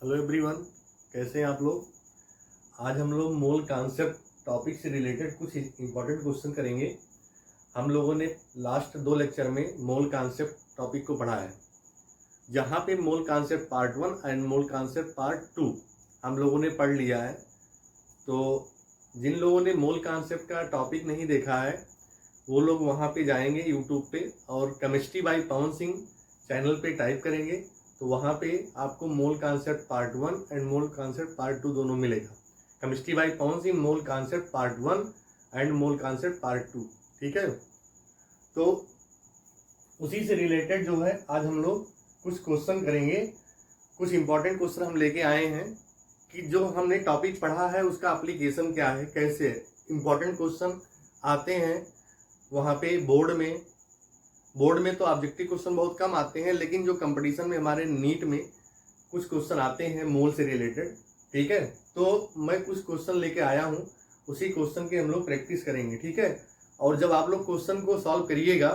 Hello everyone, कैसे हैं आप लोग। आज हम लोग मोल कॉन्सेप्ट टॉपिक से रिलेटेड कुछ इंपॉर्टेंट क्वेश्चन करेंगे। हम लोगों ने लास्ट 2 लेक्चर में मोल कॉन्सेप्ट टॉपिक को पढ़ा है, जहाँ पे mole concept part 1 and mole concept part 2 हम लोगों ने पढ़ लिया है। तो जिन लोगों ने मोल कॉन्सेप्ट का टॉपिक नहीं देखा है वो लोग वहाँ पे जाएंगे यूट्यूब पे और chemistry bye Pawan Singh channel पे टाइप करेंगे तो वहाँ पे आपको mole concept part 1 and mole concept part 2 दोनों मिलेगा। Chemistry bye Pawan Singh mole concept part 1 and mole concept part 2, ठीक है। तो उसी से रिलेटेड जो है आज हम लोग कुछ क्वेश्चन करेंगे। कुछ इंपॉर्टेंट क्वेश्चन हम लेके आए हैं कि जो हमने टॉपिक पढ़ा है उसका एप्लीकेशन क्या है, कैसे इंपॉर्टेंट क्वेश्चन आते हैं वहाँ पे बोर्ड में तो ऑब्जेक्टिव क्वेश्चन बहुत कम आते हैं, लेकिन जो कंपटीशन में हमारे नीट में कुछ क्वेश्चन आते हैं मोल से रिलेटेड, ठीक है। तो मैं कुछ क्वेश्चन लेके आया हूँ, उसी क्वेश्चन की हम लोग प्रैक्टिस करेंगे, ठीक है। और जब आप लोग क्वेश्चन को सॉल्व करिएगा,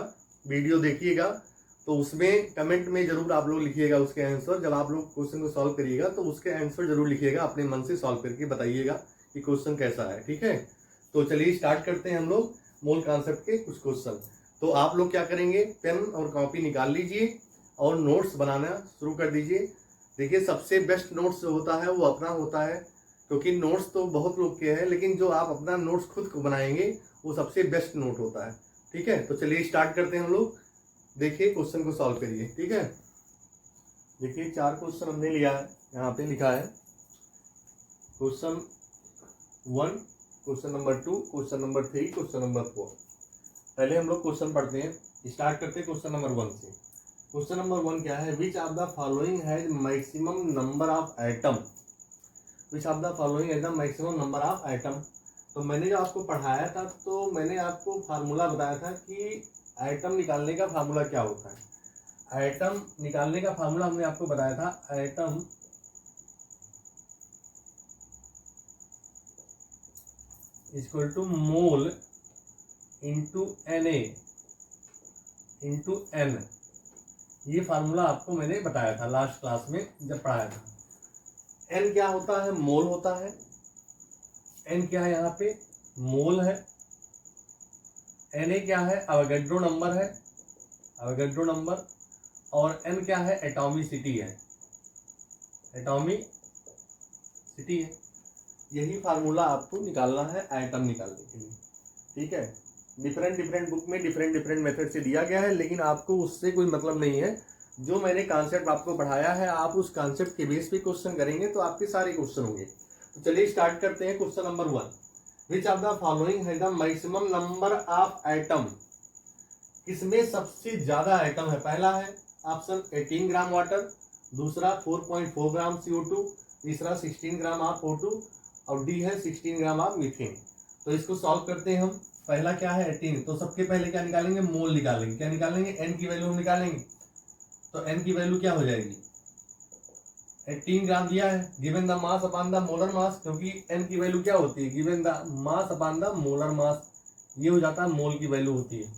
वीडियो देखिएगा, तो उसमें कमेंट में जरूर आप लोग लिखिएगा उसके आंसर। जब आप लोग क्वेश्चन को सॉल्व करिएगा तो उसके आंसर जरूर लिखिएगा, अपने मन से सॉल्व करके बताइएगा कि क्वेश्चन कैसा है, ठीक है। तो चलिए स्टार्ट करते हैं हम लोग मोल कॉन्सेप्ट के कुछ क्वेश्चन। तो आप लोग क्या करेंगे, पेन और कॉपी निकाल लीजिए और नोट्स बनाना शुरू कर दीजिए। देखिए, सबसे बेस्ट नोट्स जो होता है वो अपना होता है, क्योंकि नोट्स तो बहुत लोग के हैं, लेकिन जो आप अपना नोट्स खुद को बनाएंगे वो सबसे बेस्ट नोट होता है, ठीक है। तो चलिए स्टार्ट करते हैं हम लोग। देखिए क्वेश्चन को सॉल्व करिए, ठीक है। देखिए 4 क्वेश्चन हमने लिया है, यहाँ पे लिखा है question 1, question number 2, question number 3, question number 4। पहले हम लोग क्वेश्चन पढ़ते हैं, स्टार्ट करते हैं क्वेश्चन नंबर 1 से। क्वेश्चन नंबर 1 क्या है, विच of the following has maximum number of atom. Which of the following has the maximum number of atom. तो मैंने जो आपको पढ़ाया था, तो मैंने आपको फार्मूला बताया था कि एटम निकालने का फार्मूला क्या होता है। एटम निकालने का फार्मूला हमने आपको बताया था, atom equal to mole into Na into n। ये फार्मूला आपको मैंने बताया था लास्ट क्लास में जब पढ़ाया था। n क्या होता है, मोल होता है। n क्या है, यहाँ पे मोल है। Na क्या है, अवोगाड्रो नंबर है, अवोगाड्रो नंबर। और n क्या है, एटॉमिसिटी है, एटॉमिसिटी है। यही फार्मूला आपको निकालना है एटम निकालने के लिए, ठीक है। डिफरेंट बुक में डिफरेंट मेथड से दिया गया है, लेकिन आपको उससे कोई मतलब नहीं है। जो मैंने कॉन्सेप्ट आपको पढ़ाया है, आप उस कॉन्सेप्ट के बेस पे क्वेश्चन करेंगे तो आपके सारे क्वेश्चन होंगे। तो चलिए स्टार्ट करते हैं question number 1। Which of the following has the maximum number of atom. किसमें सबसे ज्यादा एटम है। पहला है ऑप्शन 18 ग्राम वाटर, दूसरा 4.4 ग्राम CO2, तीसरा 16 ग्राम ऑफ O2 और डी है 16 ग्राम ऑफ मीथेन। तो इसको सॉल्व करते हैं हम। पहला क्या है 18, तो सबके पहले क्या निकालेंगे, मोल निकालेंगे। क्या निकालेंगे, n की वैल्यू हम निकालेंगे। तो n की वैल्यू क्या हो जाएगी, 18 ग्राम दिया है, given the mass upon the molar mass, क्योंकि n की वैल्यू क्या होती है, given the mass upon the molar mass. ये हो जाता है मोल की वैल्यू होती है।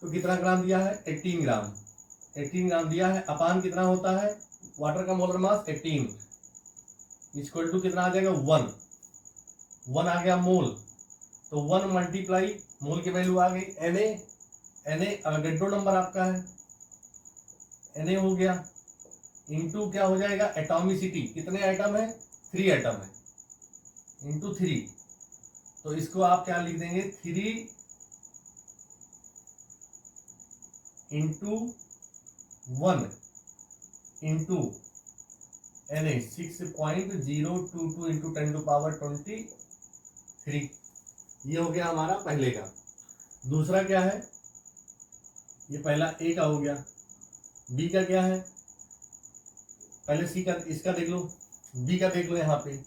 तो कितना ग्राम दिया है, 18 ग्राम। 18 ग्राम दिया है, अपान कितना होता है, वाटर का मोलर मास 18 इक्वल टू कितना आ जाएगा, 1 आ गया मोल। तो 1 मल्टीप्लाई मोल की वैल्यू आ गई Na अवोगाड्रो नंबर आपका है, Na हो गया, इंटू क्या हो जाएगा, एटॉमिसिटी। कितने एटम है, 3 एटम है, इंटू 3। तो इसको आप क्या लिख देंगे, 3 into 1 into Na 6.022 into 10 to power 23। ये हो गया हमारा पहले का। दूसरा क्या है, ये पहला ए का हो गया। बी का क्या है, पहले सी का, इसका देख लो, बी का देख लो। यहाँ पे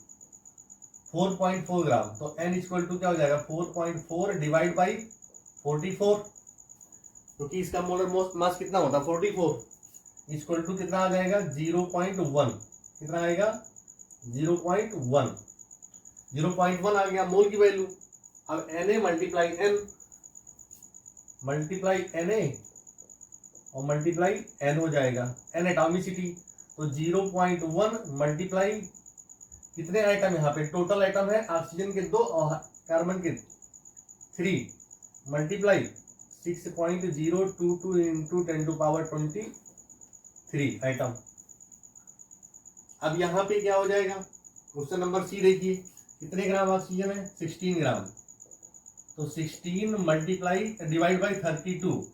4.4 ग्राम, तो n इक्वल टू क्या हो जाएगा, 4.4 डिवाइड बाई 44, क्योंकि इसका मोलर मास कितना होता है, 44 इक्वल टू कितना आ जाएगा, 0.1। कितना आएगा, 0.1। 0.1 आ गया मोल की वैल्यू। अब Na multiply n, multiply Na और मल्टीप्लाई n हो जाएगा, n एटॉमिसिटी। तो 0.1 मल्टीप्लाई कितने आइटम यहाँ पे, टोटल आइटम है ऑक्सीजन के 2 और कार्बन के 3, मल्टीप्लाई 6.022 इंटू 10⁻23 आइटम। अब यहाँ पे क्या हो जाएगा, क्वेश्चन नंबर सी देखिए, कितने ग्राम ऑक्सीजन है, 16 ग्राम। तो 16 मल्टीप्लाई डिवाइड बाई 32,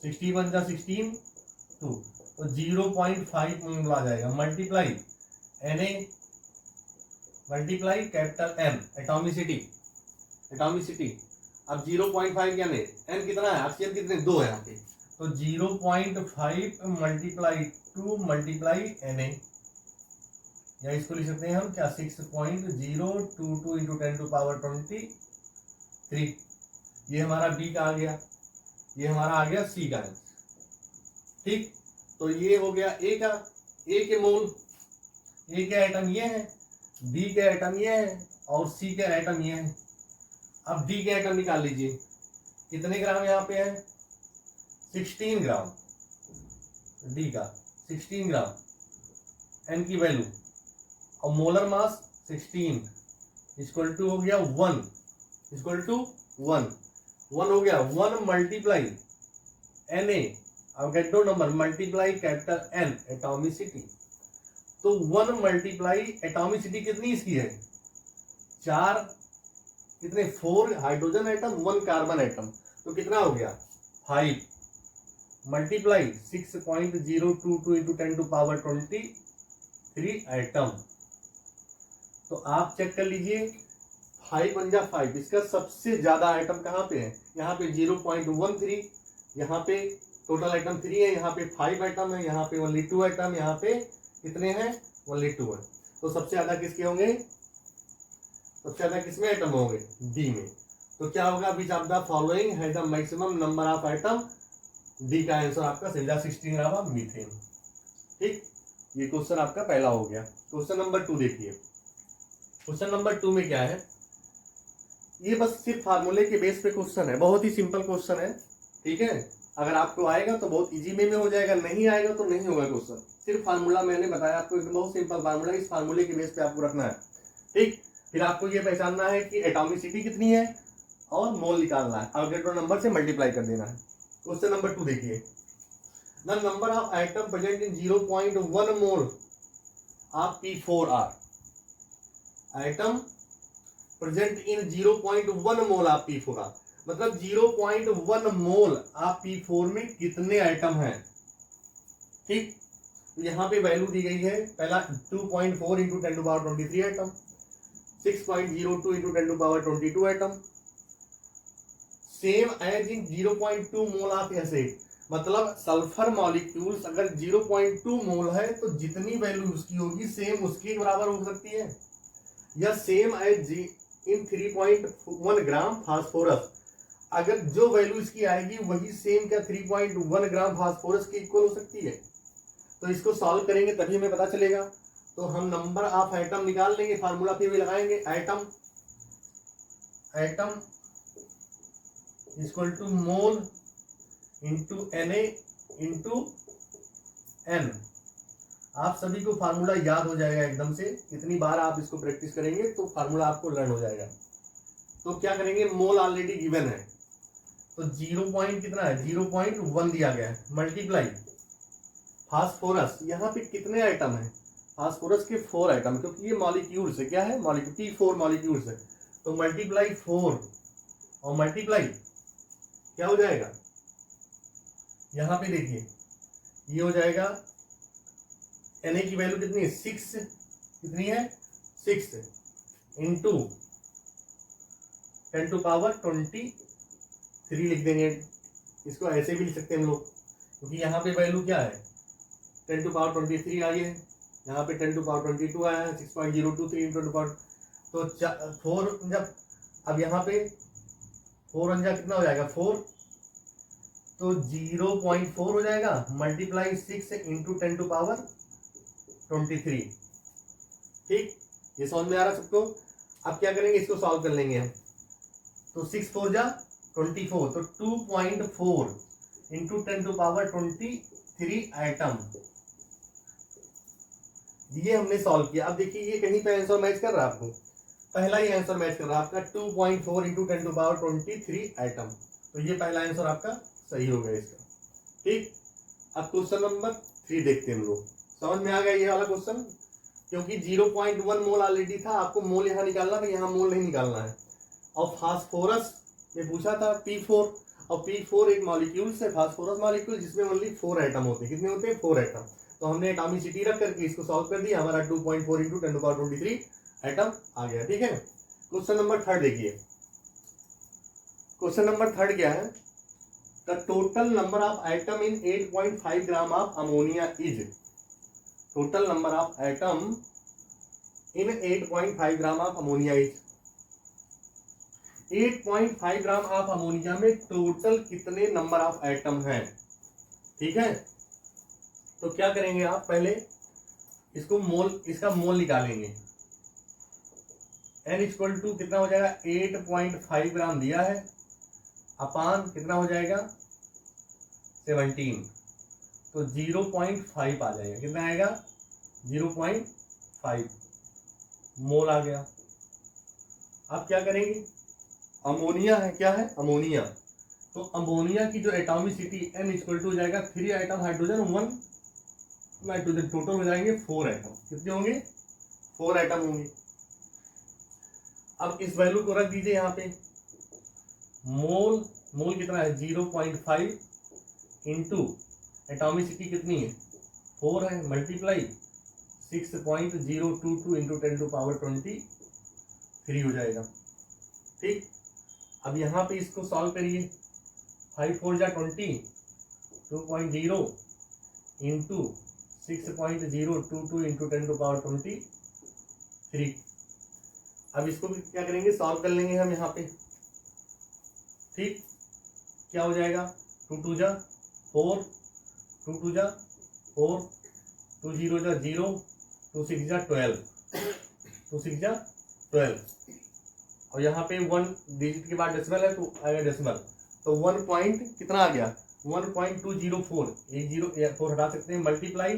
16 वन जा 16 2, तो 0.5 मोल आ जाएगा, multiply Na multiply capital M atomicity, atomicity. अब 0.5 क्या नहीं, N कितना है, ऑक्सीजन कितने 2 है यहाँ पे, तो 0.5 मल्टीप्लाई 2 मल्टीप्लाई Na, या इसको लिख सकते हैं हम क्या, 6.022 इंटू 10⁻23। ये हमारा बी का आ गया, ये हमारा आ गया सी का। ठीक, तो ये हो गया ए का, ए के मोल, ए के आइटम ये है, बी के आइटम ये है और सी के आइटम ये है। अब डी के आइटम निकाल लीजिए, कितने ग्राम यहाँ पे है, 16 ग्राम, डी का 16 ग्राम, एन की वैल्यू और मोलर मास 16 इक्वल टू हो गया 1, इक्वल टू 1 हो गया 1 मल्टीप्लाई Na, अब गेट दो number, multiply capital N atomicity. तो 1 मल्टीप्लाई एटॉमिसिटी कितनी इसकी है, 4, कितने 4 हाइड्रोजन आइटम 1 कार्बन आइटम, तो कितना हो गया 5 मल्टीप्लाई 6.022 इंटू 10⁻23 आइटम। तो आप चेक कर लीजिए, 5 वन जा 5, इसका सबसे ज्यादा आइटम कहाँ पे है, यहाँ पे 0.13, यहाँ पे टोटल आइटम 3 है, यहाँ पे 5 आइटम है, यहाँ पे ओनली 2 आइटम, यहाँ पे कितने हैं, ओनली 2 है। तो सबसे ज्यादा किसके होंगे, सबसे ज्यादा किसमें आइटम होंगे, डी में। तो क्या होगा, विच of the following has the maximum number of item, D का आंसर आपका सही 16 ग्राम ऑफ मीथेन। ठीक, ये क्वेश्चन आपका पहला हो गया। क्वेश्चन नंबर 2 देखिए, क्वेश्चन नंबर 2 में क्या है, ये बस सिर्फ फार्मूले के बेस पे क्वेश्चन है, बहुत ही सिंपल क्वेश्चन है। ठीक है, अगर आपको आएगा तो बहुत इजी वे में हो जाएगा, नहीं आएगा तो नहीं होगा क्वेश्चन। सिर्फ फार्मूला मैंने बताया आपको, एकदम बहुत सिंपल फार्मूला, इस फार्मूले के बेस पे आपको रखना है। ठीक, फिर आपको ये पहचानना है कि एटॉमिसिटी कितनी है और मोल निकालना है, अवोगाड्रो नंबर से मल्टीप्लाई कर देना है। क्वेश्चन नंबर 2 देखिए, the number of item present in 0.1 mole of P4R, item present in 0.1 mole of P4R, मतलब 0.1 मोल ऑफ P4 में कितने आइटम हैं। ठीक, यहाँ पे वैल्यू दी गई है, पहला 2.4 इंटू 10⁻23 आइटम, 6.02 इंटू 10⁻22 atom, same as in 0.2 mole of acid, मतलब सल्फर मॉलिक्यूल्स अगर 0.2 मोल है तो जितनी वैल्यू उसकी होगी सेम उसके बराबर हो सकती है, या same as in 3.1 gram phosphorus, अगर जो वैल्यू इसकी आएगी वही सेम क्या 3.1 ग्राम फास्फोरस की इक्वल हो सकती है। तो इसको सॉल्व करेंगे तभी हमें पता चलेगा। तो हम नंबर ऑफ आइटम निकाल लेंगे, फार्मूला फिर भी लगाएंगे, atom equal to mole into Na into N। आप सभी को फार्मूला याद हो जाएगा एकदम से, कितनी बार आप इसको प्रैक्टिस करेंगे तो फार्मूला आपको लर्न हो जाएगा। तो क्या करेंगे, मोल ऑलरेडी गिवन है, तो 0 पॉइंट कितना है, 0.1 दिया गया है, मल्टीप्लाई फास्फोरस, यहाँ पे कितने आइटम है, फास्फोरस के 4 आइटम, क्योंकि ये मॉलिक्यूल्स है, क्या है मॉलिक्यूल, P4 मॉलिक्यूल्स है, तो मल्टीप्लाई 4 और मल्टीप्लाई क्या हो जाएगा, यहाँ पे देखिए ये हो जाएगा, Na की वैल्यू कितनी है 6, कितनी है 6 इंटू 10⁻23 लिख देंगे, इसको ऐसे भी लिख सकते हैं हम लोग, क्योंकि यहाँ पे वैल्यू क्या है 10⁻23 आई है, यहाँ पे 10⁻22 आया है, 6.023 इंटू 10, तो 4 जब, अब यहाँ पे 4 अंजा कितना हो जाएगा 4, तो 0.4 हो जाएगा, मल्टीप्लाई 6 इंटू 10⁻23। ठीक, ये समझ में आ रहा सबको। अब क्या करेंगे, इसको सॉल्व कर लेंगे हम, तो 6 4 जा 24, तो 2.4 इंटू 10⁻23 आइटम, ये हमने सॉल्व किया। अब देखिए ये कहीं पे आंसर मैच कर रहा है आपको, पहला ही आंसर मैच कर रहा है आपका 2.4 इंटू 10⁻23 एटम। तो ये पहला आंसर आपका सही हो गया इसका। ठीक, अब क्वेश्चन नंबर 3 देखते हैं हम लोग। समझ में आ गया ये वाला क्वेश्चन, क्योंकि 0.1 मोल ऑलरेडी था, आपको मोल यहाँ निकालना था, यहाँ मोल नहीं निकालना है। और फास्फोरस में पूछा था P4, और P4 एक मॉलिक्यूल्स है, फास्फोरस मॉलिक्यूल, जिसमें ओनली 4 एटम होते हैं। कितने होते हैं? 4 एटम। तो हमने एटॉमिसिटी रख करके इसको सॉल्व कर दिया, हमारा 2.4 इंटू 10⁻23 एटम आ गया। ठीक है, क्वेश्चन नंबर 3 देखिए। क्वेश्चन नंबर 3 क्या है? The total number of atom in 8.5 gram of ammonia is, total number of atom in 8.5 gram of ammonia is, 8.5 gram of ammonia में टोटल कितने नंबर ऑफ एटम हैं? ठीक है, तो क्या करेंगे आप, पहले इसको मोल, इसका मोल निकालेंगे। n इक्वल टू कितना हो जाएगा? 8.5 ग्राम दिया है, अपान कितना हो जाएगा? 17, तो 0.5 आ जाएगा। कितना आएगा? 0.5 मोल आ गया। अब क्या करेंगे? अमोनिया है, क्या है? अमोनिया। तो अमोनिया की जो एटॉमिसिटी n इक्वल टू हो जाएगा 3 एटम हाइड्रोजन 1 नाइट्रोजन, टोटल हो जाएंगे 4 एटम। कितने होंगे? 4 एटम होंगे। अब इस वैल्यू को रख दीजिए यहाँ पे। मोल कितना है? 0.5 इंटू एटॉमिसिटी कितनी है? 4 है, मल्टीप्लाई 6.022 इंटू 10⁻23 हो जाएगा। ठीक, अब यहाँ पे इसको सॉल्व करिए। 5 4 जा 20, 2.0 इंटू 6.022 इंटू 10⁻23। अब इसको भी क्या करेंगे? सॉल्व कर लेंगे हम यहाँ पे। ठीक, क्या हो जाएगा? 2 2 जा 4, 2 2 जा 4, 2 0 जा 0, 2 6 जा 12, 2 6 जा 12। और यहाँ पे 1 डिजिट के बाद डेसिमल है तो आएगा डेसिमल, तो 1 पॉइंट कितना आ गया? 1.204, एक 0 4 हटा सकते हैं, मल्टीप्लाई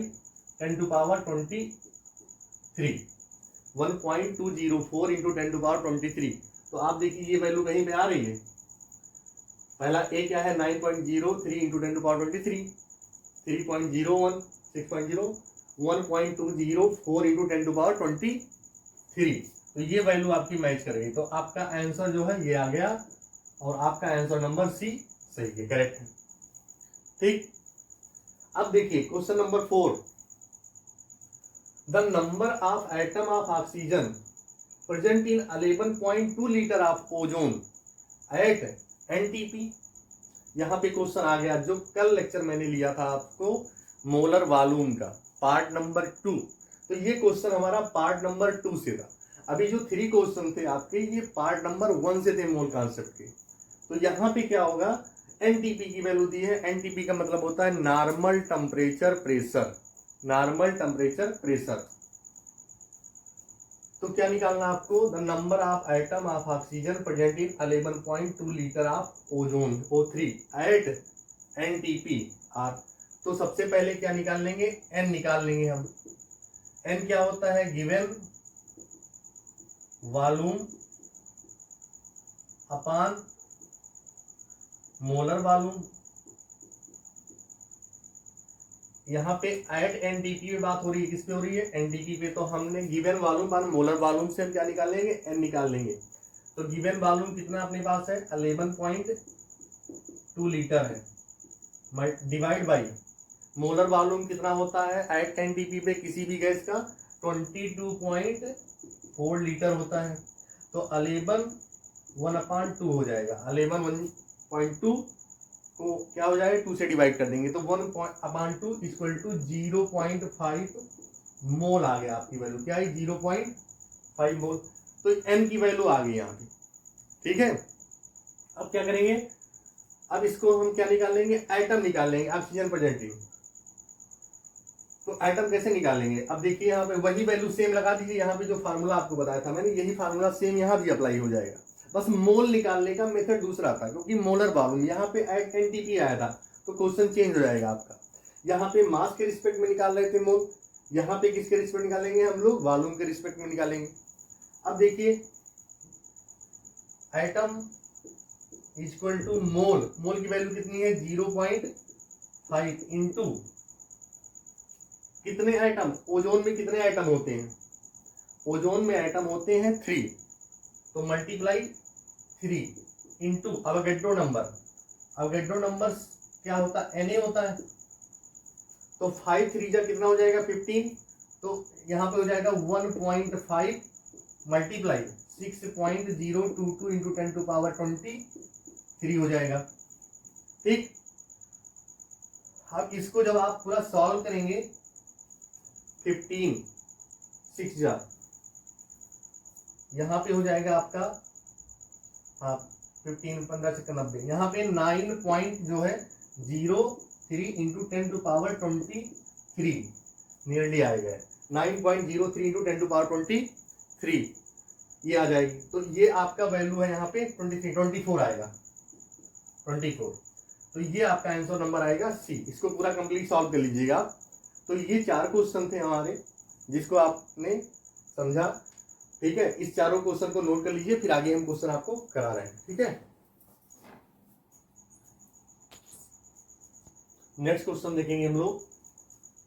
10⁻23, 1.204 इंटू 10⁻23। तो आप देखिए ये वैल्यू कहीं पे आ रही है। पहला ए क्या है? 9.03 इंटू 10⁻23, 3.01, 6.0, 1.204 इंटू 10⁻23। तो ये वैल्यू आपकी मैच करेगी। तो आपका आंसर जो है ये आ गया, और आपका आंसर नंबर सी सही है, करेक्ट है। ठीक, अब देखिए question number 4। The number of atom of oxygen present in 11.2 litre of ozone at NTP. यहाँ पे क्वेश्चन आ गया जो कल लेक्चर मैंने लिया था आपको मोलर वॉल्यूम का, पार्ट नंबर 2। तो ये क्वेश्चन हमारा पार्ट नंबर 2 से था। अभी जो 3 क्वेश्चन थे आपके, ये पार्ट नंबर 1 से थे मोल कॉन्सेप्ट के। तो यहाँ पे क्या होगा? एनटीपी की वैल्यू दी है। एनटीपी का मतलब होता है normal temperature pressure, normal temperature pressure. तो क्या निकालना आपको? The number of atom of oxygen present in 11.2 litre of ozone O3 at NTP are. तो सबसे पहले क्या निकाल लेंगे? एन निकाल लेंगे हम। एन क्या होता है? गिवन वॉल्यूम अपान मोलर वॉल्यूम। यहाँ पे एट एनटीपी पे बात हो रही है, किस पे हो रही है? एनटीपी पे। तो हमने गिवन वॉल्यूम पर मोलर वॉल्यूम से हम क्या निकाल लेंगे? एन निकाल लेंगे। तो गिवन वॉल्यूम कितना अपने पास है? 11.2 लीटर है, डिवाइड बाई मोलर वॉल्यूम कितना होता है एट एनटीपी पे किसी भी गैस का? 22.4 लीटर होता है। तो 11/1/2 हो जाएगा। 11/1.2 को क्या हो जाएगा? 2 से डिवाइड कर देंगे, तो 1/2 इक्वल टू 0.5 मोल आ गया। आपकी वैल्यू क्या है? 0.5 मोल। तो एन की वैल्यू आ गई यहाँ पे। ठीक है, अब क्या करेंगे? अब इसको हम क्या निकाल लेंगे? एटम निकाल लेंगे ऑक्सीजन प्रेजेंटिंग। तो एटम कैसे निकालेंगे? अब देखिए यहाँ पे वही वैल्यू सेम लगा दीजिए। यहाँ पे जो फार्मूला आपको बताया था मैंने, यही फार्मूला सेम यहाँ भी अप्लाई हो जाएगा। बस मोल निकालने का मेथड दूसरा था, क्योंकि मोलर वॉल्यूम यहाँ पे एनटीपी आया था, तो क्वेश्चन चेंज हो जाएगा आपका। यहाँ पे मास के रिस्पेक्ट में निकाल रहे थे मोल, यहाँ पे किसके रिस्पेक्ट निकालेंगे हम लोग, वॉल्यूम के रिस्पेक्ट में निकालेंगे। अब देखिए एटम इक्वल टू मोल, मोल की वैल्यू कितनी है 0.5 इंटू कितने एटम, ओजोन में कितने एटम होते हैं, ओजोन में एटम होते हैं 3, तो multiply 3 into Avogadro number, Avogadro number क्या होता है Na होता है, तो 5 3 जा कितना हो जाएगा 15, तो यहाँ पे हो जाएगा 1.5 मल्टीप्लाई 6.022 इंटू 10 टू पावर 23 हो जाएगा। ठीक, अब इसको जब आप पूरा सॉल्व करेंगे 15 6 जा यहाँ पे हो जाएगा आपका, हाँ 15 15 से 90, यहाँ पे 9 पॉइंट जो है 03 इंटू 10 टू पावर 23 नियरली आएगा, 9.03 इंटू 10 टू पावर 23 ये आ जाएगी। तो ये आपका वैल्यू है यहाँ पे 24 आएगा, 24, तो ये आपका आंसर नंबर आएगा सी। इसको पूरा कंप्लीट सॉल्व कर लीजिएगा। तो ये 4 क्वेश्चन थे हमारे जिसको आपने समझा, ठीक है। इस चारों क्वेश्चन को नोट कर लीजिए, फिर आगे हम क्वेश्चन आपको करा रहे हैं, ठीक है। नेक्स्ट क्वेश्चन देखेंगे हम लोग,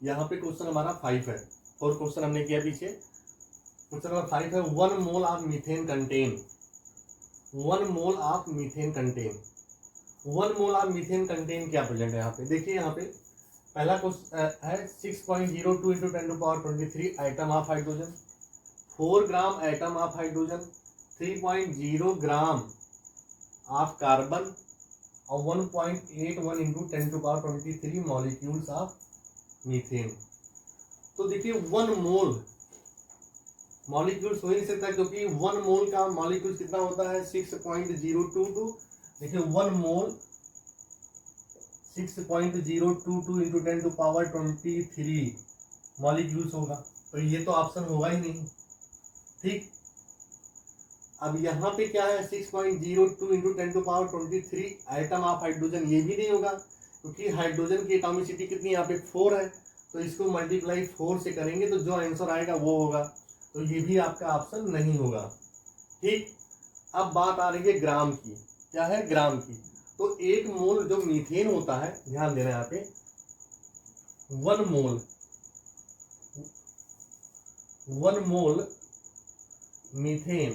यहाँ पे क्वेश्चन हमारा 5 है, 4 क्वेश्चन हमने किया पीछे। क्वेश्चन नंबर 5 है 1 mole of methane contain, 1 mole of methane contain, 1 mole of methane contain क्या प्रेजेंट है यहाँ पे। देखिए यहाँ पे पहला क्वेश्चन है 6.02 into 10 to power 23 atom of hydrogen, 4 gram atom of hydrogen, 3.0 gram of carbon और 1.81 into 10 to power 23 molecules of methane. तो देखिए 1 मोल मॉलिक्यूल्स हो ही नहीं सकता, क्योंकि 1 मोल का मॉलिक्यूल्स कितना होता है 6.022, देखिए 1 मोल 6.022 इंटू 10 टू पावर 23 मॉलिक्यूल्स होगा, तो ये तो ऑप्शन होगा ही नहीं। ठीक, अब यहाँ पे क्या है 6.02 into 10 to power 23 atom of hydrogen, ये भी नहीं होगा क्योंकि हाइड्रोजन की एटॉमिसिटी कितनी यहाँ पे 4 है, तो इसको मल्टीप्लाई 4 से करेंगे तो जो आंसर आएगा वो होगा, तो ये भी आपका ऑप्शन नहीं होगा। ठीक, अब बात आ रही है ग्राम की, क्या है ग्राम की। तो 1 मोल जो मीथेन होता है, ध्यान देना यहाँ पे 1 मोल मीथेन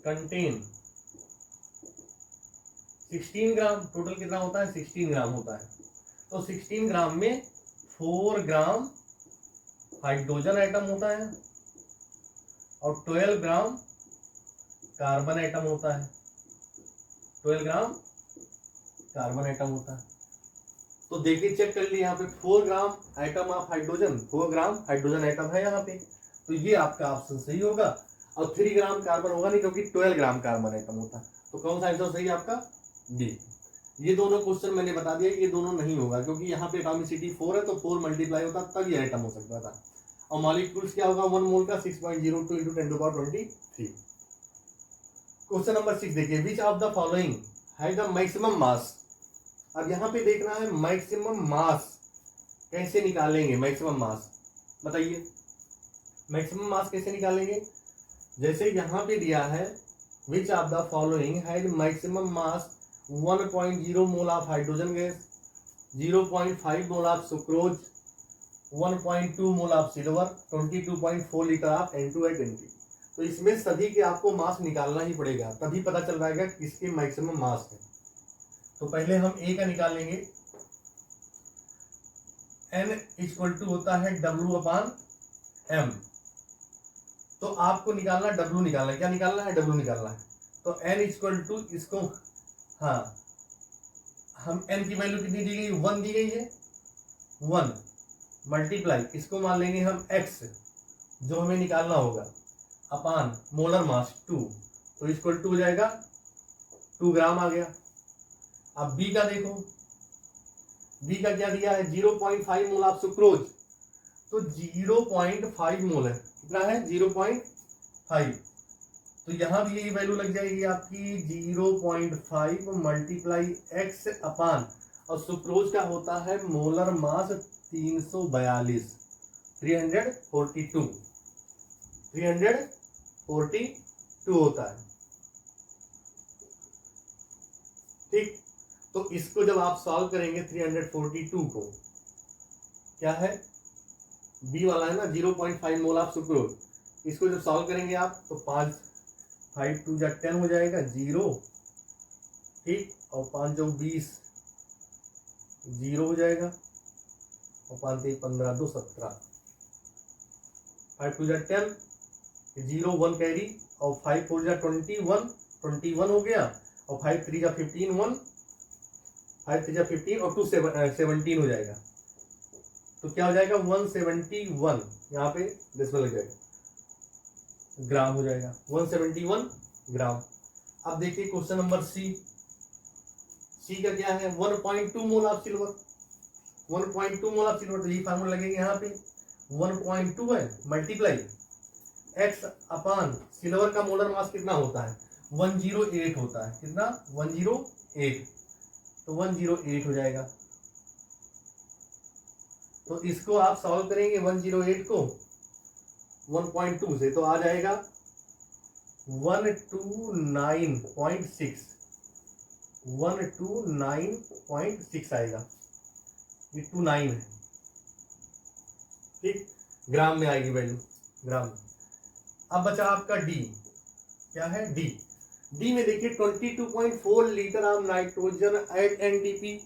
कंटेन 16 ग्राम, टोटल कितना होता है 16 ग्राम होता है। तो 16 ग्राम में 4 ग्राम हाइड्रोजन एटम होता है और 12 ग्राम कार्बन एटम होता है, 12 ग्राम कार्बन एटम होता है। तो देखिए चेक कर लिए यहाँ पे 4 gram atom of hydrogen, 4 gram hydrogen atom है यहाँ पे, तो ये आपका ऑप्शन सही होगा। और 3 ग्राम कार्बन होगा नहीं क्योंकि 12 ग्राम कार्बन एटम होता है, तो कौन सा आंसर सही है आपका डी। ये दोनों क्वेश्चन मैंने बता दिया, ये दोनों नहीं होगा क्योंकि यहाँ पे एटॉमिसिटी 4 है, तो 4 मल्टीप्लाई होता तब ये एटम हो सकता था। और मॉलिक्यूल्स क्या होगा 1 मोल का 6.02 into 10 to power 23। Question number 6 देखिए, which of the following has the maximum mass. अब यहाँ पे देखना है मैक्सिमम मास कैसे निकालेंगे, मैक्सिमम मास बताइए, मैक्सिमम मास कैसे निकालेंगे। जैसे यहाँ पे दिया है विच of the following has maximum mass 1.0 mole of hydrogen gas, 0.5 mole of sucrose, 1.2 mole of silver, 22.4 litre of N2H10। तो इसमें सभी के आपको मास निकालना ही पड़ेगा, तभी पता चल पाएगा किसके मैक्सिमम मास है। तो पहले हम ए का निकालेंगे, N इक्वल टू होता है W/M। तो आपको निकालना W निकालना है, क्या निकालना है W निकालना है। तो N इक्वल टू इसको, हाँ हम N की वैल्यू कितनी दी गई 1 दी गई है, 1 मल्टीप्लाई इसको मान लेंगे हम X जो हमें निकालना होगा अपान मोलर मास 2, तो इक्वल टू हो जाएगा 2 ग्राम आ गया। अब B का देखो, B का क्या दिया है 0.5 मोल ऑफ सुक्रोज, तो 0.5 मोल है, कितना है 0.5, तो यहां भी यही वैल्यू लग जाएगी आपकी 0.5 मल्टीप्लाई X अपान, और सुक्रोज का होता है मोलर मास 342, 342 342 होता है। ठीक, तो इसको जब आप सॉल्व करेंगे 342 को, क्या है बी वाला है ना 0.5 मोल ऑफ सुक्रोज, इसको जब सॉल्व करेंगे आप तो 5 5 2 10 हो जाएगा 0, ठीक, और 5 जो 20 0 हो जाएगा, और 5 3 15 2 17, 5 2 10 0 1 कैरी, और 5 4 21 हो गया, और 5 3 15 1, 5 3 15 और 2 17 हो जाएगा। तो क्या हो जाएगा 171, यहाँ पे डेसिमल लग जाएगा, ग्राम हो जाएगा 171 ग्राम। अब देखिए क्वेश्चन नंबर सी का क्या है 1.2 mole of silver, 1.2 mole of silver, तो ये फार्मूला लगेगा यहाँ पे 1.2 है मल्टीप्लाई x अपान सिल्वर का मोलर मास कितना होता है 108 होता है, कितना 108, तो 108 हो जाएगा। तो इसको आप सॉल्व करेंगे 108 को 1.2 से, तो आ जाएगा 129.6, 129.6 आएगा, ये 29 है, ठीक, ग्राम में आएगी वैल्यू, ग्राम में। अब बचा आपका डी, क्या है डी में देखिए 22.4 litre of nitrogen at NTP.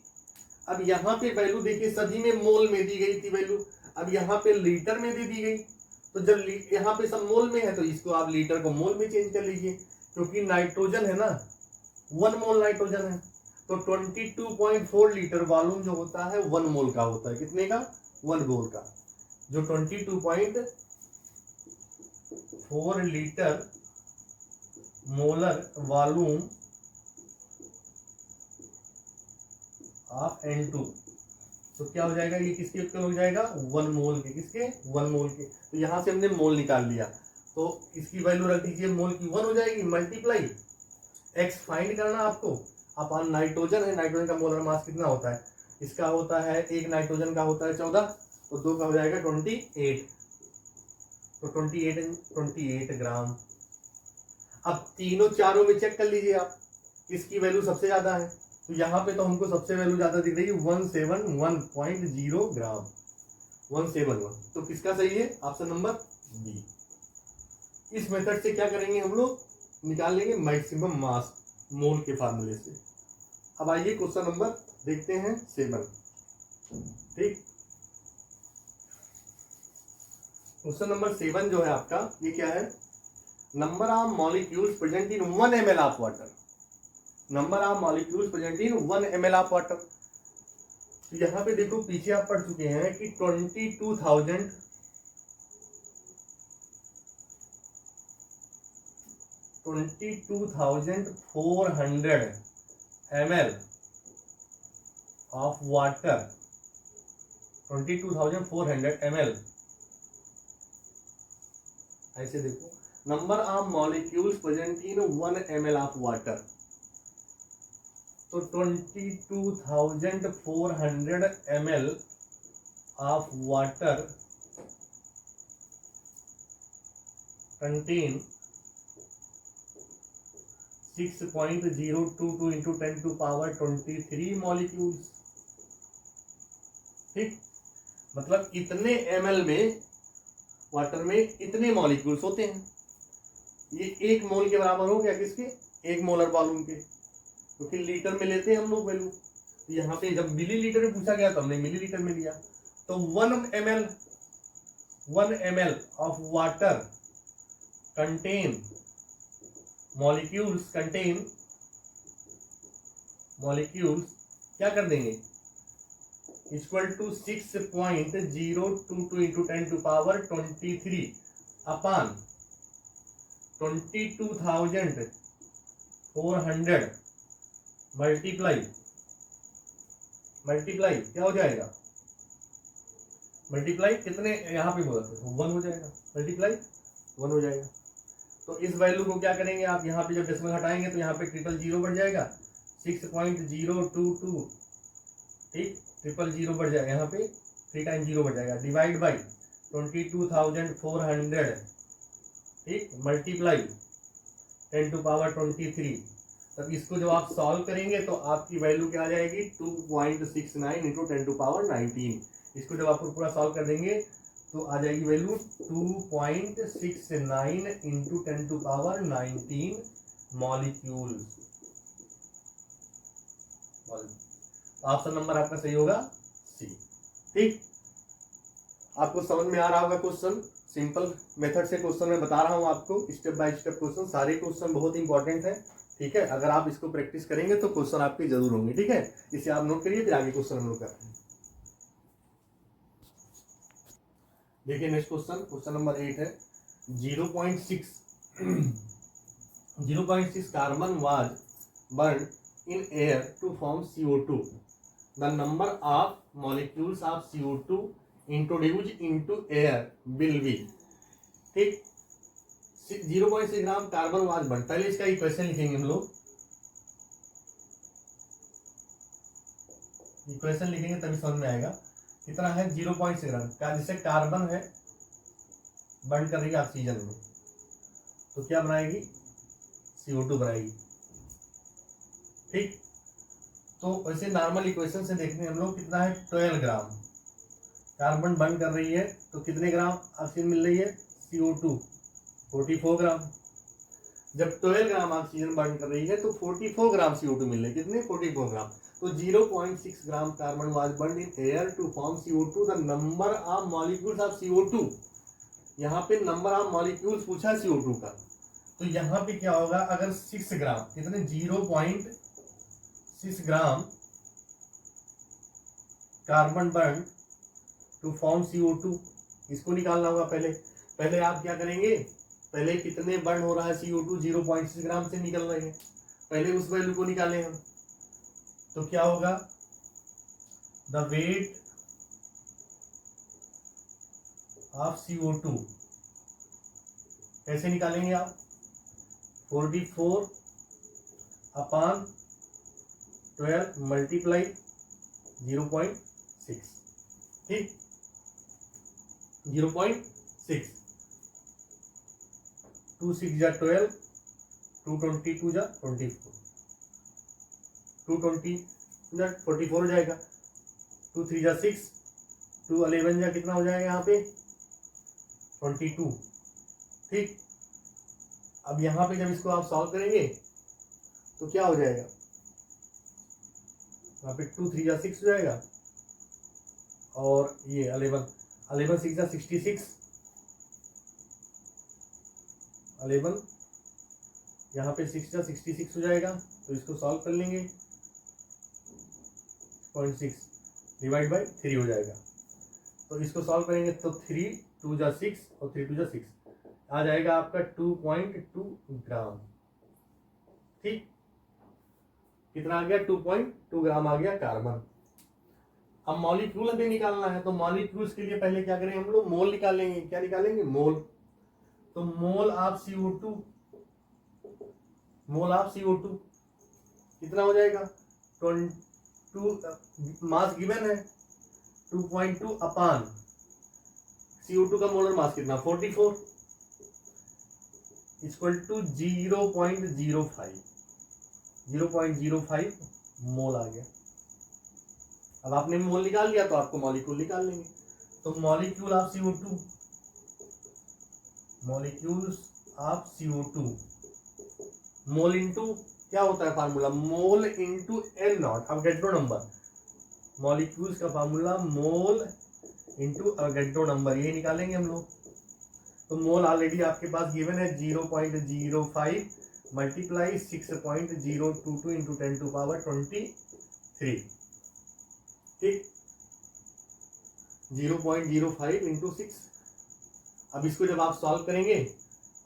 अब यहाँ पे वैल्यू देखिए सभी में मोल में दी गई थी वैल्यू, अब यहाँ पे लीटर में दे दी गई, तो जब यहाँ पे सब मोल में है तो इसको आप लीटर को मोल में चेंज कर लीजिए, क्योंकि नाइट्रोजन है ना 1 मोल नाइट्रोजन है, तो 22.4 लीटर वॉल्यूम जो होता है 1 मोल का होता है, कितने का 1 मोल का, जो 22.4 litre molar volume of N2, तो क्या हो जाएगा, ये किसके इक्वल हो जाएगा 1 मोल के, किसके 1 मोल के। तो यहां से हमने मोल निकाल लिया, तो इसकी वैल्यू रख दीजिए, मोल की 1 हो जाएगी, मल्टीप्लाई x फाइंड करना आपको अपन नाइट्रोजन है, नाइट्रोजन का मोलर मास कितना होता है, इसका होता है एक नाइट्रोजन का होता है 14, तो 2 का हो जाएगा 28, तो 28 ग्राम। अब तीनों चारों में चेक कर लीजिए आप किसकी वैल्यू सबसे ज्यादा है, तो यहाँ पे तो हमको सबसे वैल्यू ज्यादा दिख रही है 171.0 ग्राम, 171, तो किसका सही है ऑप्शन नंबर बी। इस मेथड से क्या करेंगे हम लोग, निकाल लेंगे मैक्सिमम मास मोल के फार्मूले से। अब आइए क्वेश्चन नंबर देखते हैं 7, ठीक, क्वेश्चन नंबर 7 जो है आपका, ये क्या है, number of molecules present in 1 ml of water, number of molecules present in 1 ml of water. तो यहाँ पे देखो पीछे आप पढ़ चुके हैं कि 22,400 ml ऑफ वाटर, 22,400 ml, ऐसे देखो number of molecules present in 1 ml of water, तो 22,400 ml of water contain 6.022 into 10 to power 23 molecules, ठीक, मतलब इतने ml में वाटर में इतने मॉलिक्यूल्स होते हैं, ये 1 मोल के बराबर हो गया, किसके 1 मोलर वॉल्यूम के, क्योंकि लीटर में लेते हैं हम लोग वैल्यू, तो यहाँ पे जब मिलीलीटर में पूछा गया तो हमने मिलीलीटर में लिया, तो 1 ml of water contain molecules क्या कर देंगे equal to 6.022 into 10 to power 23 upon 22,400 multiply क्या हो जाएगा, मल्टीप्लाई कितने यहाँ पे बोला 1 हो जाएगा, मल्टीप्लाई 1 हो जाएगा। तो इस वैल्यू को क्या करेंगे आप, यहाँ पे जब डेसिमल हटाएंगे तो यहाँ पे 000 बढ़ जाएगा, 6.022, ठीक, 000 बढ़ जाएगा, यहाँ पे 3 टाइम 0 बढ़ जाएगा, डिवाइड बाई 22,400, ठीक, मल्टीप्लाई 10⁻23। तब इसको जब आप सॉल्व करेंगे तो आपकी वैल्यू क्या आ जाएगी, 2.69 इंटू 10⁻19। इसको जब आप पूरा सॉल्व कर देंगे तो आ जाएगी value 2.69 into 10⁻19 molecules. Option number आपका सही होगा सी। ठीक, आपको समझ में आ रहा होगा क्वेश्चन। सिंपल मेथड से क्वेश्चन मैं बता रहा हूं आपको, स्टेप बाय स्टेप क्वेश्चन। सारे क्वेश्चन बहुत इंपॉर्टेंट है, ठीक है। अगर आप इसको प्रैक्टिस करेंगे तो क्वेश्चन आपके जरूर होंगे, ठीक है। इसे आप नोट करिए, फिर आगे क्वेश्चन हम लोग करते हैं। देखिए नेक्स्ट क्वेश्चन, क्वेश्चन नंबर 8 है 0.6 0.6 carbon was burn in air to form CO2। The number of molecules of CO2 introduce into air will be. ठीक, 0.6 ग्राम कार्बन वाज बर्न। पहले इसका इक्वेशन लिखेंगे हम लोग, इक्वेशन लिखेंगे तभी समझ में आएगा। कितना है 0.6 ग्राम का, जैसे कार्बन है बर्न कर रही है ऑक्सीजन में, तो क्या बनाएगी, CO2 बनाएगी। ठीक, तो वैसे नॉर्मल इक्वेशन से देखते हैं हम लोग, कितना है 12 ग्राम कार्बन बर्न कर रही है, तो कितने ग्राम ऑक्सीजन मिल रही है, CO2 44 ग्राम। जब 12 ग्राम ऑक्सीजन बर्न कर रही है तो 44 ग्राम CO2 मिल रही है, कितने, 44 ग्राम। तो 0.6 gram carbon was burn in air to form CO2। The number of molecules of CO2, यहाँ पे नंबर ऑफ मॉलिक्यूल्स पूछा है CO2 का, तो यहाँ पे क्या होगा, अगर 6 ग्राम, कितने, 0.6 gram carbon burn to form CO2, इसको निकालना होगा। पहले आप क्या करेंगे, पहले कितने बर्न हो रहा है CO2, 0.6 ग्राम से निकल रहे हैं, पहले उस वैल्यू को निकालें हम। तो क्या होगा, द वेट ऑफ CO2 कैसे निकालेंगे आप, 44 अपॉन 12 मल्टीप्लाई 0.6। ठीक, 0.6, 2 6 जा 12, 2 22 जा 24, 2 20 जा 44 हो जाएगा, 2 3 जा 6, 2 11 जा कितना हो जाएगा यहाँ पे 22। ठीक, अब यहाँ पे जब इसको आप सॉल्व करेंगे तो क्या हो जाएगा, यहाँ पे 2 3 जा 6 हो जाएगा, और ये 11 6 जा 66, 11 यहाँ पे 6 जा 66 हो जाएगा। तो इसको सॉल्व कर लेंगे, 0.6 डिवाइड बाई 3 हो जाएगा। तो इसको सॉल्व करेंगे तो 3 2 जा 6 और 3 2 जा 6 आ जाएगा आपका 2.2 ग्राम। ठीक, कितना आ गया, 2.2 ग्राम आ गया कार्बन। अब मॉलिक्यूल हमें निकालना है, तो मॉलिक्यूल्स के लिए पहले क्या करेंगे हम लोग, मोल निकालेंगे। क्या निकालेंगे, मोल। तो mole of CO2, mole of CO2 कितना हो जाएगा, 22, मास गिवन है 2.2 अपान CO2 का मोलर मास कितना, 44 इक्वल टू 0.05 मोल आ गया। अब आपने मोल निकाल लिया तो आपको मॉलिक्यूल निकाल लेंगे। तो molecule of CO2, molecules of CO2, mole into क्या होता है formula, mole into N naught Avogadro number. Molecules का formula mole into Avogadro number, ये निकालेंगे हम लोग। तो मोल ऑलरेडी आपके पास गिवन है 0.05 मल्टीप्लाई 6.022 इंटू 10⁻23। ठीक, 0.05 इंटू 6। अब इसको जब आप सॉल्व करेंगे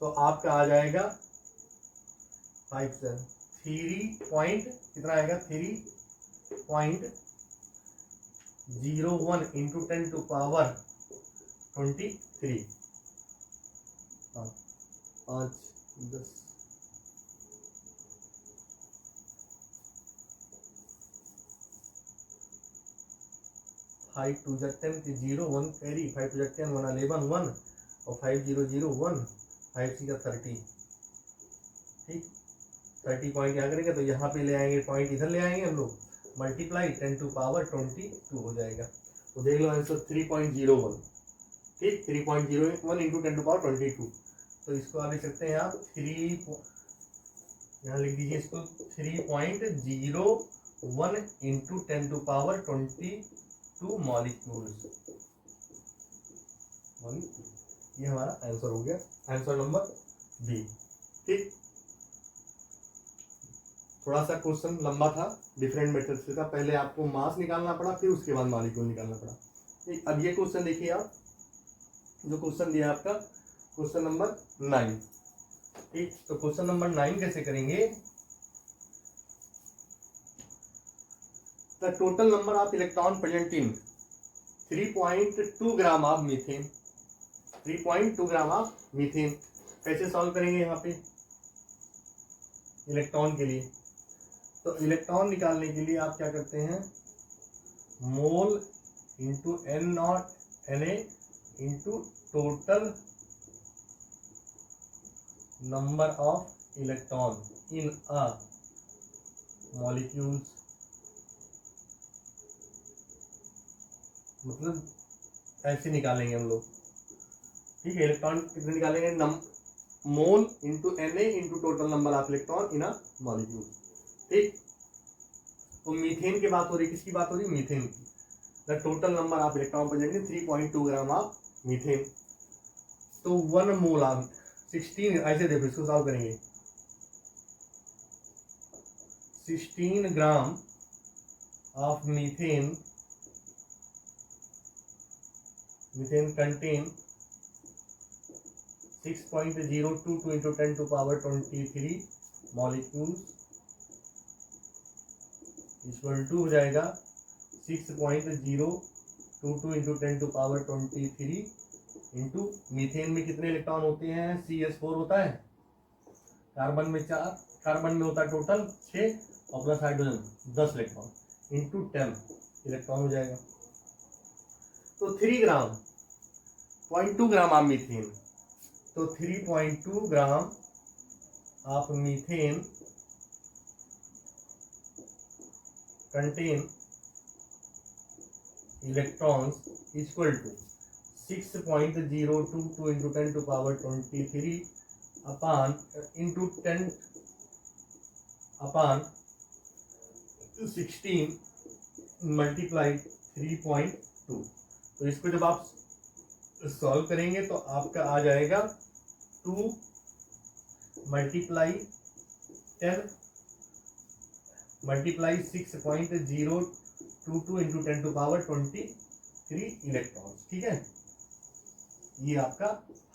तो आपका आ जाएगा 3 पॉइंट कितना आएगा, 3.01 इंटू 10⁻23। 5 10 5 5 2 जा 10 0 1 कैरी 5 2 जा 10 1 11 1 और 5 0 0 1 5 6 का 30। ठीक 30 पॉइंट यहाँ करेंगे तो यहाँ पे ले आएंगे, पॉइंट इधर ले आएंगे हम लोग, मल्टीप्लाई 10 टू पावर 22 हो जाएगा। तो देख लो आंसर 3.01। ठीक 3.01 इंटू 10 टू पावर 22। तो इसको आप लिख सकते हैं आप 3, यहाँ लिख दीजिए इसको 3.01 इंटू 10 टू पावर 22 मॉलिक्यूल्स। ये हमारा आंसर हो गया, आंसर नंबर बी। ठीक थोड़ा सा क्वेश्चन लंबा था, डिफरेंट मेथड से था, पहले आपको मास निकालना पड़ा फिर उसके बाद मॉलिक्यूल निकालना पड़ा। ठीक अब ये क्वेश्चन देखिए आप, जो क्वेश्चन दिया आपका क्वेश्चन नंबर 9। ठीक तो क्वेश्चन नंबर 9 कैसे करेंगे, the total number of electron present in 3.2 gram of methane. 3.2 gram of methane कैसे सॉल्व करेंगे यहाँ पे इलेक्ट्रॉन के लिए। तो इलेक्ट्रॉन निकालने के लिए आप क्या करते हैं, mole into N0 Na into total number of electron in a molecules, मतलब ऐसे निकालेंगे हम लोग। ठीक है इलेक्ट्रॉन कितने निकालेंगे, मोल into Na into total number of electron in a molecule. ठीक तो मीथेन की बात हो रही, किसकी बात हो रही, मीथेन की। The total number of electron present 3.2 gram of methane. तो 1 मोल ऑफ 16, ऐसे देखो इसको सॉल्व करेंगे, 16 gram of methane contain 6.022 into 10 to power 23 molecules equal to हो जाएगा 6.022 into 10 to power 23 into methane में कितने इलेक्ट्रॉन होते हैं, CH4 होता है, कार्बन में 4, कार्बन में होता है टोटल 6 और plus hydrogen 10 electron into 10 electron हो जाएगा। तो 3 ग्राम 0.2 ग्राम ऑफ मीथेन, तो 3.2 gram of methane contain electrons equal to 6.022 into 10 to power 23 upon into 10 upon 16 multiply 3.2। तो इसको जब आप सॉल्व करेंगे तो आपका आ जाएगा 2 multiply 10 multiply 6.022 into 10 to power 23 electron. ठीक है ये आपका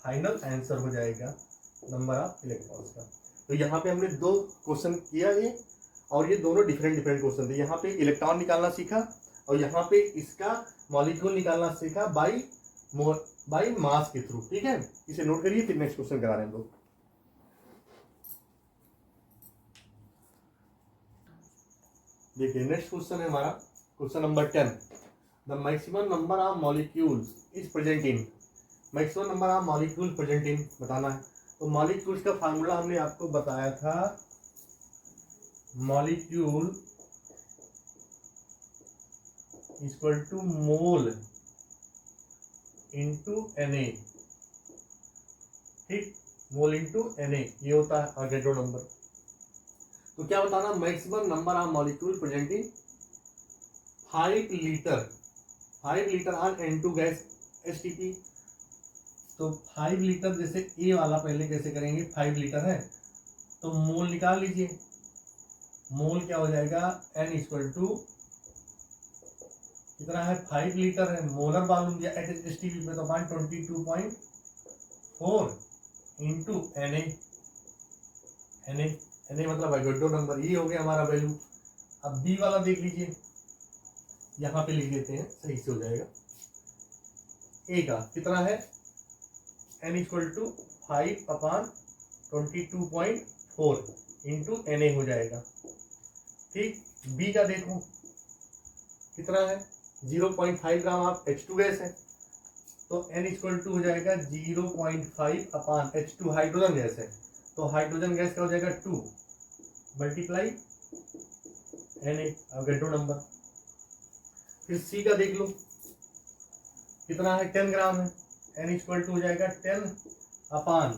फाइनल आंसर हो जाएगा नंबर ऑफ इलेक्ट्रॉन्स का। तो यहाँ पे हमने 2 क्वेश्चन किया ये, और ये दोनों डिफरेंट क्वेश्चन थे। यहाँ पे इलेक्ट्रॉन निकालना सीखा और यहाँ पे इसका मॉलिक्यूल निकालना सीखा बाई मास के थ्रू। ठीक है इसे नोट करिए, फिर नेक्स्ट क्वेश्चन करा रहे हैं हम लोग। देखिए नेक्स्ट क्वेश्चन है हमारा question number 10। The maximum number of molecules is present in, maximum number of molecule present in बताना है। तो मॉलिक्यूल्स का फार्मूला हमने आपको बताया था, molecule equal to mole into Na। ठीक मोल इंटू Na ये होता है आगेड्रो नंबर। तो क्या बताना, maximum number of molecule present in 5 litre on N2 gas STP। तो 5 लीटर, जैसे ए वाला पहले कैसे करेंगे, 5 लीटर है तो मोल निकाल लीजिए। मोल क्या हो जाएगा, N इक्वल टू कितना है, 5 लीटर है, मोलर वॉल्यूम दिया STP पे तो 122.4 इंटू Na मतलब एवोगाड्रो नंबर, ये हो गया हमारा वैल्यू। अब बी वाला देख लीजिए, यहाँ पे लिख देते हैं सही से हो जाएगा। ए का कितना है, N equal to 5/22.4 into Na हो जाएगा। ठीक बी का देखो कितना है, 0.5 ग्राम आप H2 गैस है, तो N इक्वल टू हो जाएगा 0.5 अपान H2 हाइड्रोजन गैस है, तो हाइड्रोजन गैस का हो जाएगा 2 मल्टीप्लाई Na अवोगाड्रो नंबर। फिर C का देख लो कितना है, 10 ग्राम है, N इक्वल टू हो जाएगा 10 अपान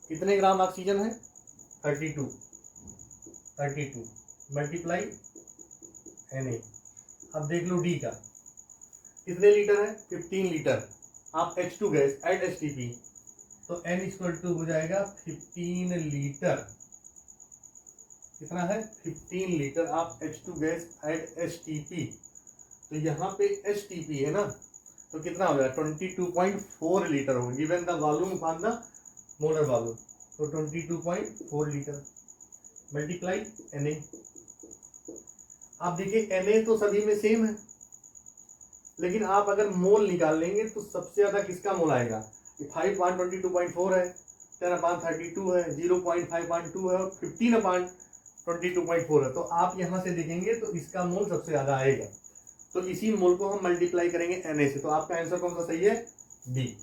कितने ग्राम ऑक्सीजन है, 32 मल्टीप्लाई Na। अब देख लो D का कितने लीटर है, 15 लीटर, आप H2 गैस ऐड HTP, तो N इक्वल टू हो जाएगा 15 लीटर, कितना है 15 लीटर आप H2 गैस ऐड HTP, तो यहाँ पे HTP है ना, तो कितना हो जाएगा 22.4 लीटर होगा, given the volume upon the molar volume, तो 22.4 लीटर मल्टीप्लाई Na। आप देखिए Na तो सभी में सेम है, लेकिन आप अगर मोल निकाल लेंगे तो सबसे ज्यादा किसका मोल आएगा, 5/22.4 है, 10/32 है, 0.5/2 है और 15/22.4 है, तो आप यहां से देखेंगे तो इसका मोल सबसे ज्यादा आएगा, तो इसी मोल को हम मल्टीप्लाई करेंगे Na से, तो आपका आंसर कौन सा सही है, बी।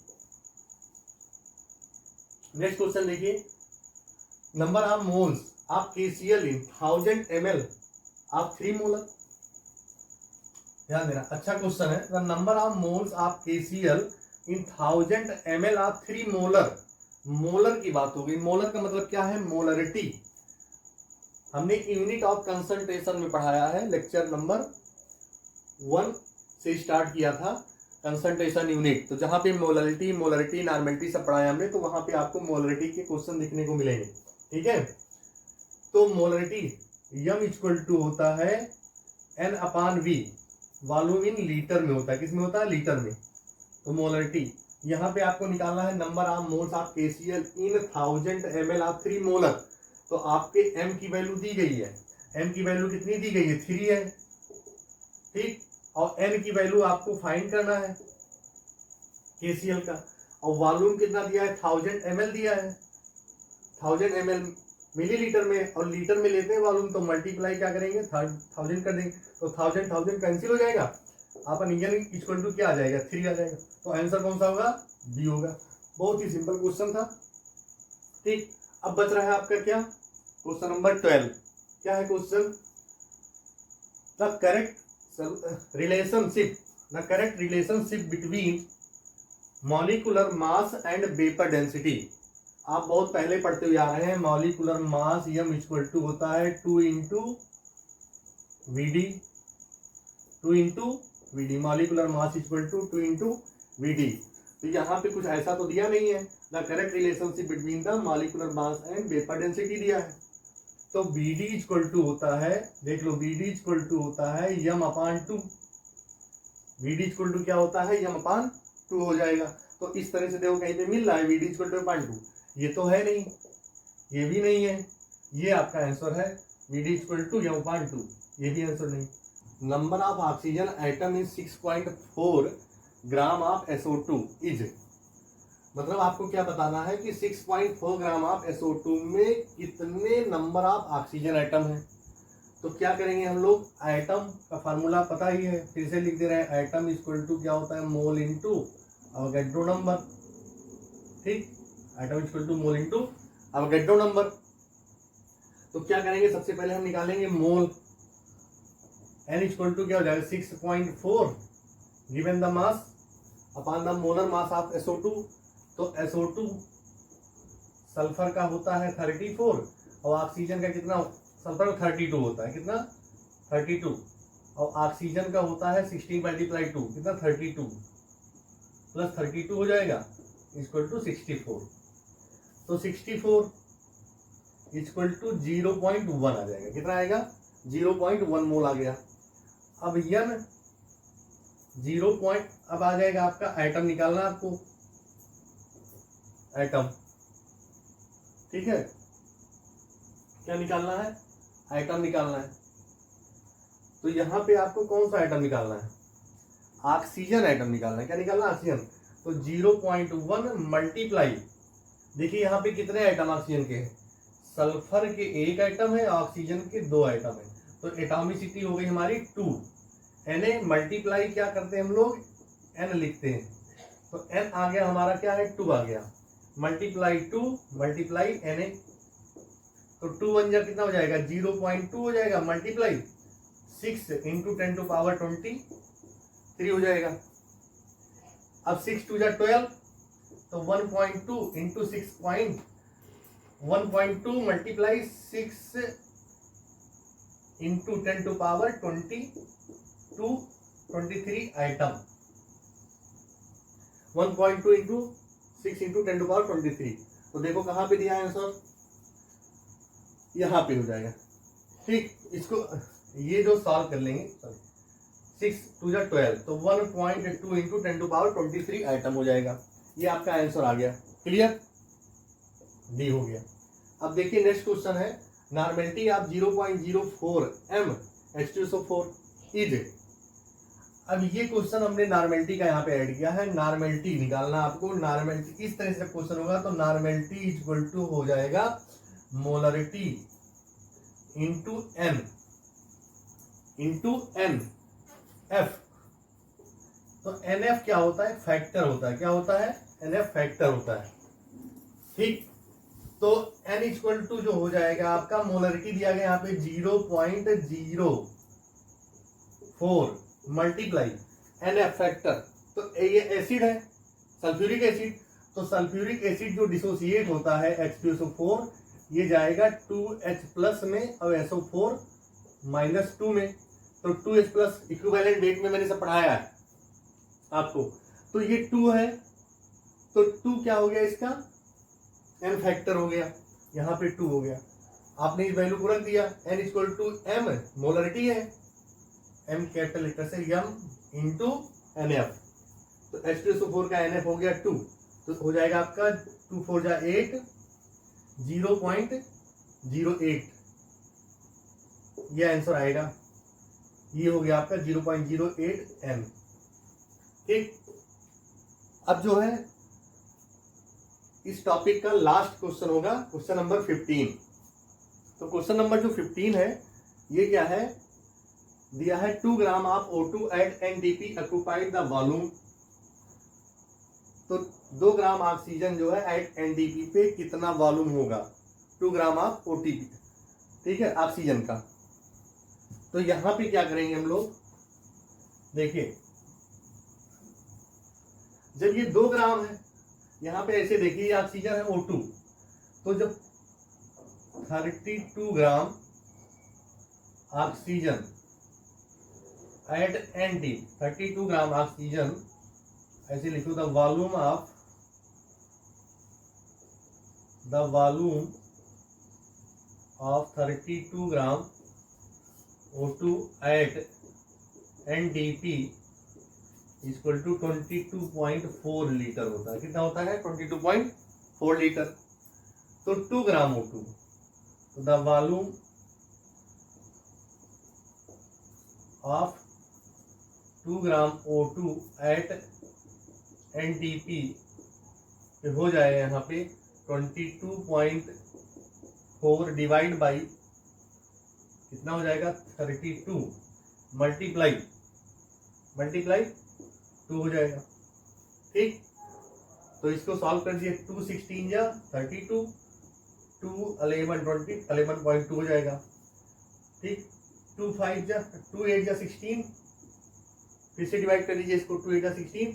नेक्स्ट क्वेश्चन देखिए, number of moles of KCl in 1000 ml of 3 molar, ध्यान देना, अच्छा क्वेश्चन है। The number of moles of KCl in 1000 ml of 3 molar, molar की बात हो गई, मोलर का मतलब क्या है, मोलरिटी, हमने यूनिट ऑफ कंसंट्रेशन में पढ़ाया है, लेक्चर नंबर 1 से स्टार्ट किया था कंसंट्रेशन यूनिट, तो जहां पे मोलरिटी नॉर्मेलिटी सब पढ़ाया हमने, तो वहां पे आपको मोलरिटी के क्वेश्चन देखने को मिलेंगे, ठीक है। तो मोलरिटी यम इक्वल टू होता है N upon V, volume in litre में होता है, किस में होता है, लीटर में, तो मोलरिटी यहाँ पे आपको निकालना है number of moles of KCl in 1000 ml of 3 molar, तो आपके M की वैल्यू दी गई है, M की वैल्यू कितनी दी गई है, 3 है, ठीक, और N की वैल्यू आपको फाइंड करना है KCl का, और वॉल्यूम कितना दिया है, 1000 ml दिया है, 1000 ml मिलीलीटर में, और लीटर में लेते हैं वॉल्यूम, तो मल्टीप्लाई क्या करेंगे 1000 कर देंगे, तो 1000 कैंसिल हो जाएगा, आपका नियन इक्वल टू क्या आ जाएगा, 3 आ जाएगा, तो आंसर कौन सा होगा, बी होगा। बहुत ही सिंपल क्वेश्चन था, ठीक। अब बच रहा है आपका क्या, क्वेश्चन नंबर 12, क्या है question, the correct relationship between molecular mass and vapour density. आप बहुत पहले पढ़ते हुए आ रहे हैं, मॉलिक्यूलर मास यम इक्वल टू होता है 2 into VD, molecular mass equal to 2 into VD, तो यहाँ पे कुछ ऐसा तो दिया नहीं है, the correct relationship between the molecular mass and vapour density दिया है, तो वीडी इक्वल टू होता है, देख लो वीडी इक्वल टू होता है यम अपान 2, वीडी इक्वल टू क्या होता है, यम अपान 2 हो जाएगा, तो इस तरह से देखो कहीं पे मिल रहा है वीडी इक्वल टू अपान 2, ये तो है नहीं, ये भी नहीं है, ये आपका आंसर है वीडी इक्वल टू यम अपान 2, ये भी आंसर नहीं। Number of oxygen atom is 6.4 gram of SO2 is, मतलब आपको क्या बताना है कि 6.4 ग्राम ऑफ SO2 में कितने नंबर ऑफ ऑक्सीजन एटम है, तो क्या करेंगे हम लोग, एटम का फार्मूला पता ही है, फिर से लिख दे रहे हैं, एटम इक्वल टू क्या होता है, मोल इनटू अवोगाड्रो नंबर, ठीक, atom equal to mole into Avogadro number, तो क्या करेंगे, सबसे पहले हम निकालेंगे मोल, N इक्वल टू क्या हो जाएगा 6.4 given the mass upon the molar mass of SO2, तो SO2 सल्फर का होता है 34 और ऑक्सीजन का कितना, सल्फर 32 होता है, कितना 32, और ऑक्सीजन का होता है 16 मल्टीप्लाई 2, कितना 32 प्लस 32 हो जाएगा इक्वल टू 64, तो 64 इक्वल टू 0.1 आ जाएगा, कितना आएगा 0.1 मोल आ गया। अब यन 0. अब आ जाएगा आपका एटम निकालना आपको, एटम, ठीक है, क्या निकालना है, एटम निकालना है, तो यहां पे आपको कौन सा एटम निकालना है, ऑक्सीजन एटम निकालना है, क्या निकालना है, ऑक्सीजन, तो 0.1 मल्टीप्लाई, देखिए यहाँ पे कितने एटम ऑक्सीजन के हैं, सल्फर के 1 एटम है, ऑक्सीजन के 2 एटम है, तो एटॉमिसिटी हो गई हमारी 2, Na मल्टीप्लाई क्या करते हैं हम लोग, n लिखते हैं, तो n आ गया हमारा, क्या है 2 आ गया, मल्टीप्लाई 2 मल्टीप्लाई Na, तो 2 1 जा कितना हो जाएगा 0.2 हो जाएगा, मल्टीप्लाई 6 इंटू 10 टू पावर 23 हो जाएगा। अब 6 2 जा 12, तो 1.2 into 1.2 multiply 6 into 10 to power 23 atom, 1.2 into 6 into 10 to power 23, तो देखो कहाँ पे दिया है आंसर, यहाँ पे हो जाएगा। ठीक, इसको ये जो सॉल्व कर लेंगे, 6 2 जा 12, तो 1.2 इंटू 10 टू पावर 23 आइटम हो जाएगा। ये आपका आंसर आ गया। क्लियर, डी हो गया। अब देखिए नेक्स्ट क्वेश्चन है, normality of 0.04 m H2SO4 is. अब ये क्वेश्चन हमने नॉर्मेलिटी का यहाँ पे ऐड किया है, नॉर्मेलिटी निकालना आपको। नॉर्मेलिटी इस तरह से क्वेश्चन होगा तो नॉर्मेलिटी इक्वल टू हो जाएगा मोलरिटी इंटू एन एफ। तो एन एफ क्या होता है, फैक्टर होता है। क्या होता है, एन एफ फैक्टर होता है। ठीक, तो n इक्वल टू जो हो जाएगा आपका, मोलरिटी दिया गया यहाँ पे 0.04 मल्टीप्लाई एन एफ फैक्टर, तो ये एसिड है सल्फ्यूरिक एसिड, तो सल्फ्यूरिक एसिड जो डिसोसिएट होता है H2SO4, ये जाएगा 2H प्लस में और SO4 -2 में, तो 2H प्लस इक्विवेलेंट डेट में मैंने सब पढ़ाया है आपको। तो ये 2 है, तो 2 क्या हो गया इसका, n फैक्टर हो गया, यहाँ पे 2 हो गया। आपने इस वैल्यू को रख दिया, n equal to m molarity है, m कैपिटल लेटर से m इंटू NF, तो H2SO4 का NF हो गया 2, तो हो जाएगा आपका 2 4 जा 8, 0.08, ये आंसर आएगा। ये हो गया आपका 0.08 m। ठीक, अब जो है इस टॉपिक का लास्ट क्वेश्चन होगा क्वेश्चन नंबर 15। तो क्वेश्चन नंबर जो 15 है, ये क्या है, दिया है 2 gram of O2 eight NDP occupied the volume. तो 2 ग्राम ऑक्सीजन जो है एट NDP पे कितना वॉल्यूम होगा, 2 ग्राम ऑफ OTP, ठीक है, ऑक्सीजन का। तो यहां पे क्या करेंगे हम लोग, देखिए जब ये 2 ग्राम है, यहाँ पे ऐसे देखिए ये ऑक्सीजन है O2, तो जब 32 gram oxygen at ND, 32 gram oxygen, ऐसे लिखो the volume of 32 gram O2 eight NDP equal to 22.4 litre होता है। कितना होता है, 22.4 लीटर। तो 2 ग्राम O2, तो the volume of 2 gram O2 eight NDP हो जाएगा यहाँ पे 22.4 डिवाइड बाई कितना हो जाएगा 32 मल्टीप्लाई 2 हो जाएगा। ठीक, तो इसको सॉल्व कर दिए, 2 16 या 32, 2 11 20 11.2 हो जाएगा। ठीक, 2 5 जा 2 8 जा 16, फिर से डिवाइड कर दीजिए इसको, 2 8 जा 16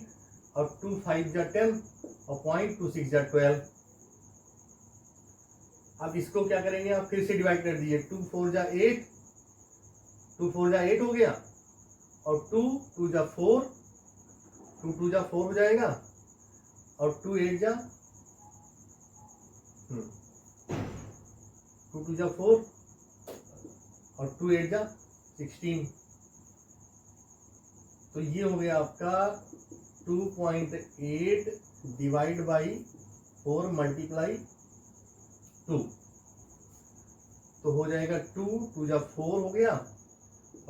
और 2 5 जा 10 और 0.26 जा 12। अब इसको क्या करेंगे, आप फिर से डिवाइड कर दीजिए, 2 4 जा 8, 2 4 जा 8 हो गया, और 2 2 जा 4, 2 2 जा 4 हो जाएगा, और 2 8 जा 2 2 जा 4 और 2 8 जा 16। तो ये हो गया आपका 2.8 डिवाइड बाई 4 मल्टीप्लाई 2, तो हो जाएगा 2 2 जा 4 हो गया,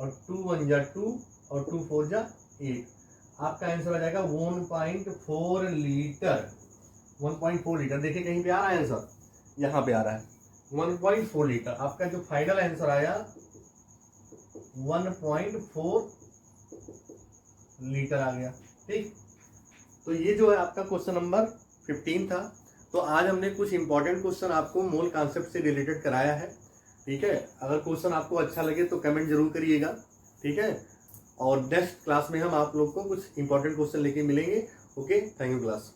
और 2 1 जा 2 और 2 4 जा 8। आपका आंसर आ जाएगा 1.4 लीटर। 1.4 लीटर, देखिए कहीं पे आ रहा है आंसर, यहाँ पे आ रहा है 1.4 लीटर। आपका जो फाइनल आंसर आया 1.4 लीटर आ गया। ठीक, तो ये जो है आपका क्वेश्चन नंबर 15 था। तो आज हमने कुछ इंपॉर्टेंट क्वेश्चन आपको मोल कॉन्सेप्ट से रिलेटेड कराया है। ठीक है, अगर क्वेश्चन आपको अच्छा लगे तो कमेंट जरूर करिएगा। ठीक है, और नेक्स्ट क्लास में हम आप लोग को कुछ इंपॉर्टेंट क्वेश्चन लेके मिलेंगे। Okay, thank you class.